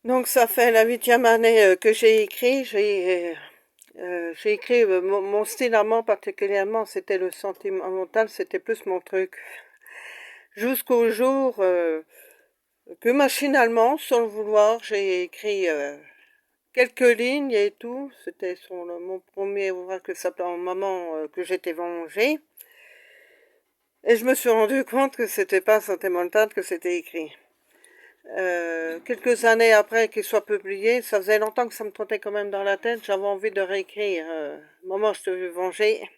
Donc ça fait la 8e année que j'ai écrit. J'ai écrit mon style à moi particulièrement, c'était le sentimental, c'était plus mon truc. Jusqu'au jour que machinalement, sans le vouloir, j'ai écrit quelques lignes et tout. C'était sur mon premier ouvrage que s'appelait En maman que j'étais vengée. Et je me suis rendu compte que c'était pas sentimental, que c'était écrit. Quelques années après qu'il soit publié, ça faisait longtemps que ça me trottait quand même dans la tête, j'avais envie de réécrire Maman, je te veux venger.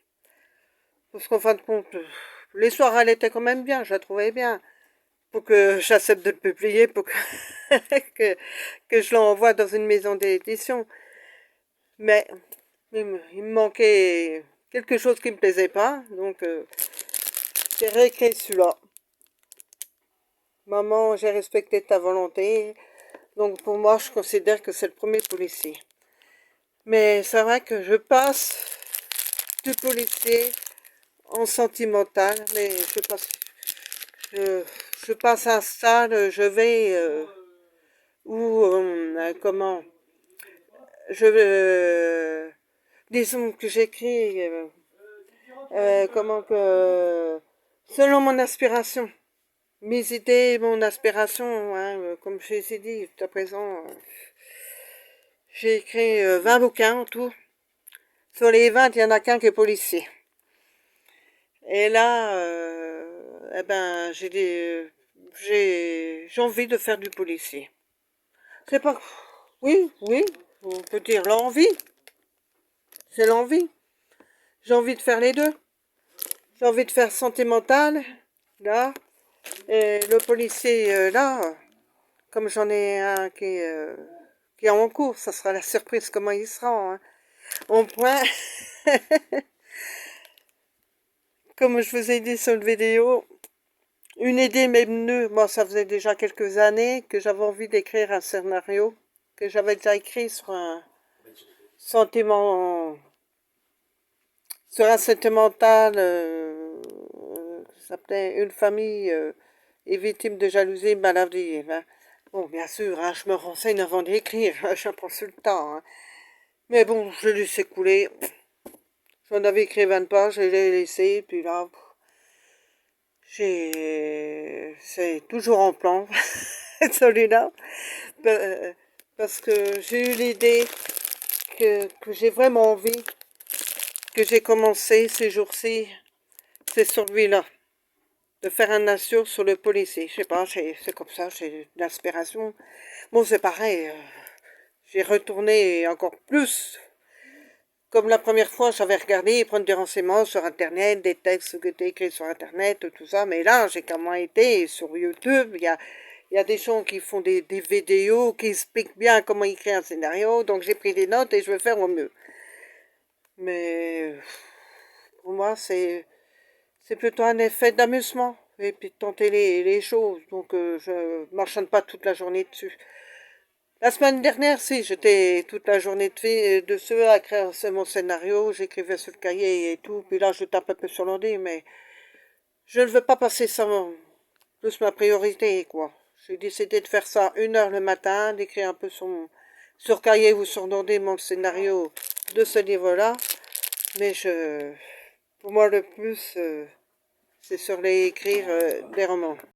Parce qu'en fin de compte, l'histoire, elle était quand même bien, je la trouvais bien. Pour que j'accepte de le publier, pour que, que je l'envoie dans une maison d'édition. Mais il me manquait quelque chose qui me plaisait pas, donc j'ai réécrit celui-là. Maman, j'ai respecté ta volonté. Donc pour moi, je considère que c'est le premier policier. Mais c'est vrai que je passe du policier en sentimental, mais je, je passe un stade, je vais où, comment, disons que j'écris, comment que, selon mon aspiration, mes idées, mon aspiration, hein, comme je les ai dit jusqu'à présent, j'ai écrit 20 bouquins en tout. Sur les 20, il n'y en a qu'un qui est policier. Et là, eh ben, j'ai envie de faire du policier. C'est pas... Oui, oui, on peut dire l'envie. C'est l'envie. J'ai envie de faire les deux. J'ai envie de faire sentimental, là. Et le policier, là, comme j'en ai un qui est en cours, ça sera la surprise comment il sera. Hein. Au point, comme je vous ai dit sur le vidéo, une idée m'est venue, moi ça faisait déjà quelques années que j'avais envie d'écrire un scénario, que j'avais déjà écrit sur un sentiment, sur un sentimental, ça s'appelait Une famille est victime de jalousie maladive. Hein. Bon, bien sûr, hein, je me renseigne avant d'écrire, je prends sur le temps. Hein. Mais bon, je laissé couler. J'en avais écrit 20 pages, je l'ai laissé, puis là, c'est toujours en plan, celui-là, parce que j'ai eu l'idée que j'ai vraiment envie, que j'ai commencé ces jours-ci, c'est celui-là, de faire un assur sur le policier. Je sais pas, c'est comme ça, j'ai de l'inspiration. Bon, c'est pareil, j'ai retourné encore plus. Comme la première fois, j'avais regardé, prendre des renseignements sur Internet, des textes qui étaient écrits sur Internet, tout ça. Mais là, j'ai quand même été sur YouTube. Il y a des gens qui font des vidéos, qui expliquent bien comment écrire un scénario. Donc, j'ai pris des notes et je vais faire au mieux. Mais pour moi, c'est plutôt un effet d'amusement. Et puis de tenter les choses. Donc, je marchande pas toute la journée dessus. La semaine dernière, si, j'étais toute la journée dessus à écrire mon scénario, j'écrivais sur le cahier et tout, puis là je tape un peu sur l'ordi, mais je ne veux pas passer ça plus ma priorité, quoi. J'ai décidé de faire ça 1 heure le matin, d'écrire un peu sur cahier ou sur l'ordi mon scénario de ce livre-là, mais pour moi le plus, c'est sur écrire des romans.